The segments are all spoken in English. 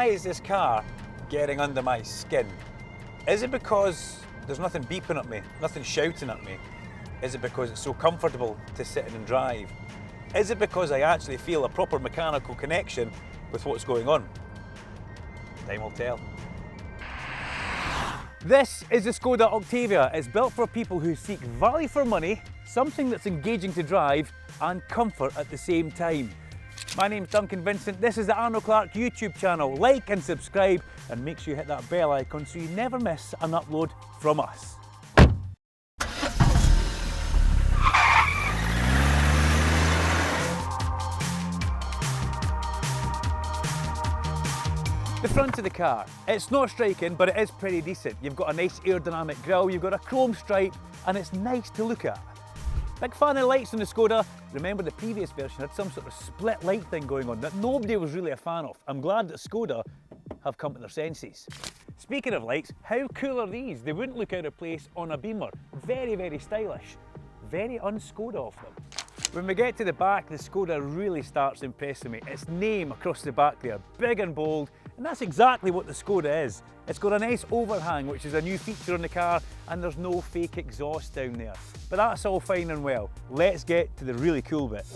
Why is this car getting under my skin? Is it because there's nothing beeping at me, nothing shouting at me? Is it because it's so comfortable to sit in and drive? Is it because I actually feel a proper mechanical connection with what's going on? Time will tell. This is the Skoda Octavia. It's built for people who seek value for money, something that's engaging to drive, and comfort at the same time. My name's Duncan Vincent. This is the Arnold Clark YouTube channel. Like and subscribe, and make sure you hit that bell icon so you never miss an upload from us. The front of the car, it's not striking, but it is pretty decent. You've got a nice aerodynamic grille, you've got a chrome stripe, and it's nice to look at. Big fan of lights on the Skoda. Remember the previous version had some sort of split light thing going on that nobody was really a fan of. I'm glad that Skoda have come to their senses. Speaking of lights, how cool are these? They wouldn't look out of place on a Beamer. Very, very stylish. Very un-Skoda of them. When we get to the back, the Skoda really starts impressing me. Its name across the back there, big and bold, and that's exactly what the Skoda is. It's got a nice overhang, which is a new feature on the car, and there's no fake exhaust down there. But that's all fine and well. Let's get to the really cool bit.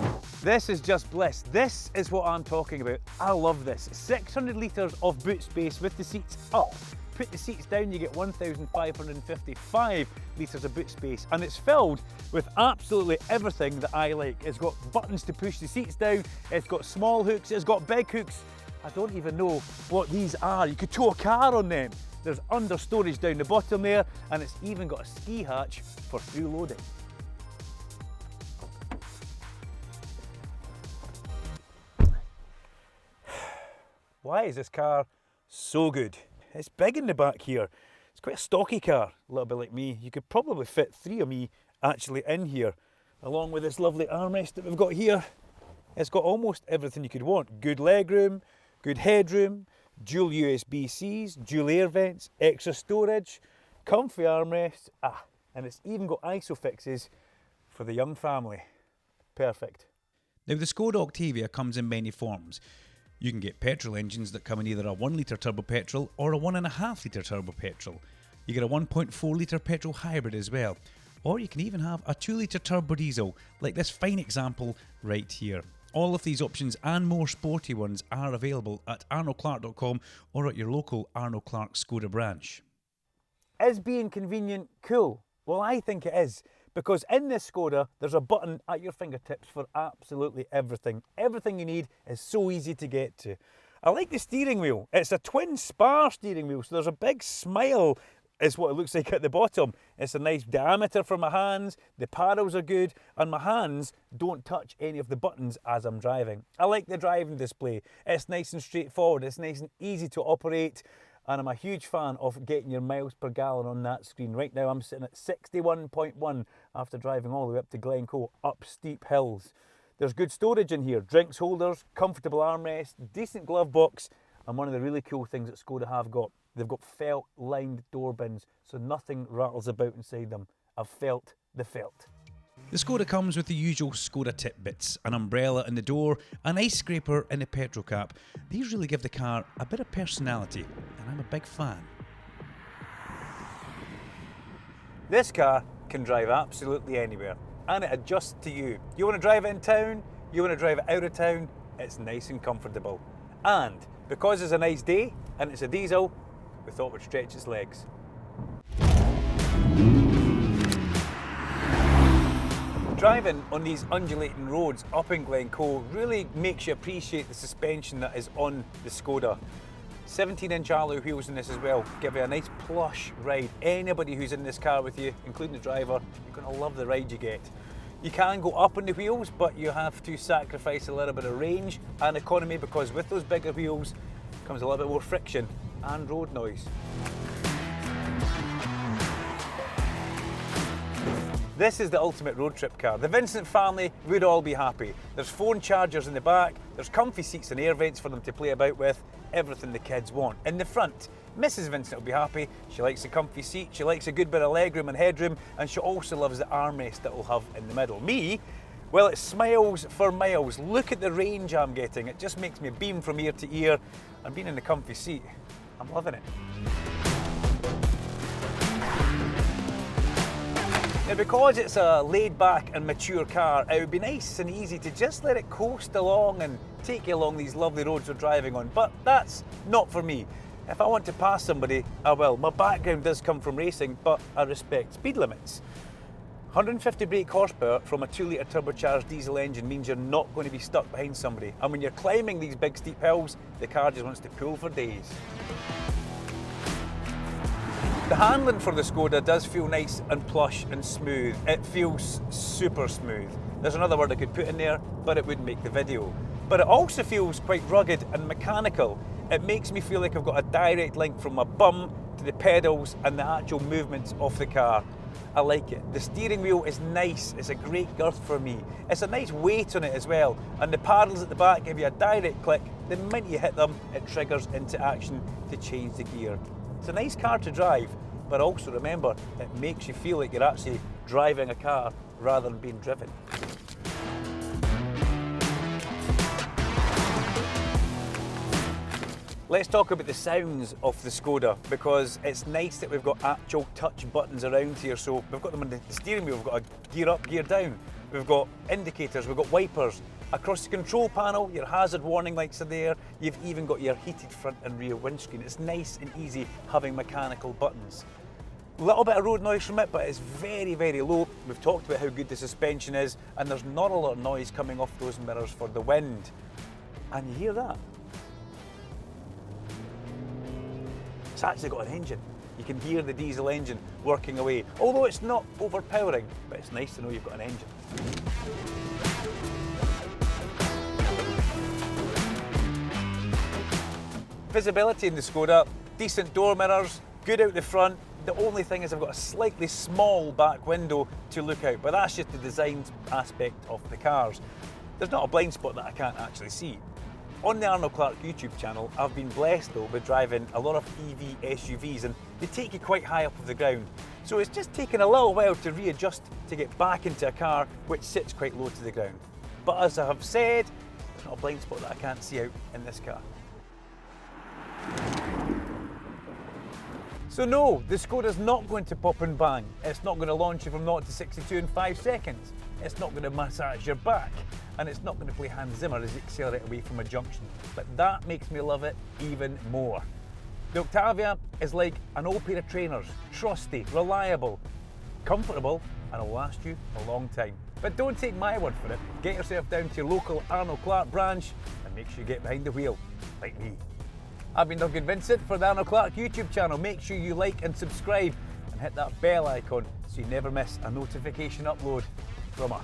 This is just bliss. This is what I'm talking about. I love this. 600 litres of boot space with the seats up. Put the seats down, you get 1,555 litres of boot space, and it's filled with absolutely everything that I like. It's got buttons to push the seats down, it's got small hooks, it's got big hooks. I don't even know what these are. You could tow a car on them. There's under storage down the bottom there, and it's even got a ski hatch for through loading. Why is this car so good? It's big in the back here. It's quite a stocky car, a little bit like me. You could probably fit three of me actually in here, along with this lovely armrest that we've got here. It's got almost everything you could want. Good legroom, good headroom, dual USB-Cs, dual air vents, extra storage, comfy armrests, and it's even got ISOFIXes for the young family. Perfect. Now the Skoda Octavia comes in many forms. You can get petrol engines that come in either a 1 litre turbo petrol or a 1.5 litre turbo petrol. You get a 1.4 litre petrol hybrid as well. Or you can even have a 2 litre turbo diesel, like this fine example right here. All of these options and more sporty ones are available at arnoldclark.com or at your local Arnold Clark Skoda branch. Is being convenient cool? Well, I think it is, because in this Skoda there's a button at your fingertips for absolutely everything. Everything you need is so easy to get to. I like the steering wheel. It's a twin spar steering wheel, so there's a big smile is what it looks like at the bottom. It's a nice diameter for my hands, the paddles are good, and my hands don't touch any of the buttons as I'm driving. I like the driving display. It's nice and straightforward, it's nice and easy to operate, and I'm a huge fan of getting your miles per gallon on that screen. Right now I'm sitting at 61.1 after driving all the way up to Glencoe, up steep hills. There's good storage in here, drinks holders, comfortable armrest, decent glove box, and one of the really cool things that Skoda have got, they've got felt lined door bins, so nothing rattles about inside them. I've felt the felt. The Skoda comes with the usual Skoda tip bits, an umbrella in the door, an ice scraper in the petrol cap. These really give the car a bit of personality, and I'm a big fan. This car can drive absolutely anywhere, and it adjusts to you. You want to drive it in town, you want to drive it out of town, it's nice and comfortable. And because it's a nice day, and it's a diesel, we thought we'd stretch its legs. Driving on these undulating roads up in Glencoe really makes you appreciate the suspension that is on the Skoda. 17-inch alloy wheels in this as well, give you a nice plush ride. Anybody who's in this car with you, including the driver, you're going to love the ride you get. You can go up on the wheels, but you have to sacrifice a little bit of range and economy, because with those bigger wheels comes a little bit more friction and road noise. This is the ultimate road trip car. The Vincent family would all be happy. There's phone chargers in the back, there's comfy seats and air vents for them to play about with, everything the kids want. In the front, Mrs. Vincent will be happy. She likes a comfy seat, she likes a good bit of legroom and headroom, and she also loves the armrest that we'll have in the middle. Me, Well, it smiles for miles. Look at the range I'm getting. It just makes me beam from ear to ear. And being in the comfy seat, I'm loving it. Now, because it's a laid-back and mature car, it would be nice and easy to just let it coast along and take you along these lovely roads we're driving on, but that's not for me. If I want to pass somebody, I will. My background does come from racing, but I respect speed limits. 150 brake horsepower from a 2-litre turbocharged diesel engine means you're not going to be stuck behind somebody, and when you're climbing these big steep hills, the car just wants to pull for days. The handling for the Skoda does feel nice and plush and smooth. It feels super smooth. There's another word I could put in there, but it wouldn't make the video. But it also feels quite rugged and mechanical. It makes me feel like I've got a direct link from my bum to the pedals and the actual movements of the car. I like it. The steering wheel is nice. It's a great girth for me. It's a nice weight on it as well. And the paddles at the back give you a direct click. The minute you hit them, it triggers into action to change the gear. It's a nice car to drive, but also remember, it makes you feel like you're actually driving a car rather than being driven. Let's talk about the sounds of the Skoda, because it's nice that we've got actual touch buttons around here. So we've got them on the steering wheel, we've got a gear up, gear down, we've got indicators, we've got wipers. Across the control panel, your hazard warning lights are there. You've even got your heated front and rear windscreen. It's nice and easy having mechanical buttons. A little bit of road noise from it, but it's very, very low. We've talked about how good the suspension is, and there's not a lot of noise coming off those mirrors for the wind. And you hear that? It's actually got an engine. You can hear the diesel engine working away. Although it's not overpowering, but it's nice to know you've got an engine. Visibility in the Skoda, decent door mirrors, good out the front. The only thing is I've got a slightly small back window to look out, but that's just the design aspect of the cars. There's not a blind spot that I can't actually see. On the Arnold Clark YouTube channel, I've been blessed though with driving a lot of EV SUVs, and they take you quite high up off the ground. So it's just taken a little while to readjust to get back into a car which sits quite low to the ground. But as I have said, there's not a blind spot that I can't see out in this car. So no, the Skoda's not going to pop and bang. It's not going to launch you from 0 to 62 in 5 seconds. It's not going to massage your back. And it's not going to play Hans Zimmer as you accelerate away from a junction. But that makes me love it even more. The Octavia is like an old pair of trainers. Trusty, reliable, comfortable, and will last you a long time. But don't take my word for it. Get yourself down to your local Arnold Clark branch and make sure you get behind the wheel, like me. I've been Duncan Vincent for the Arnold Clark YouTube channel. Make sure you like and subscribe and hit that bell icon so you never miss a notification upload from us.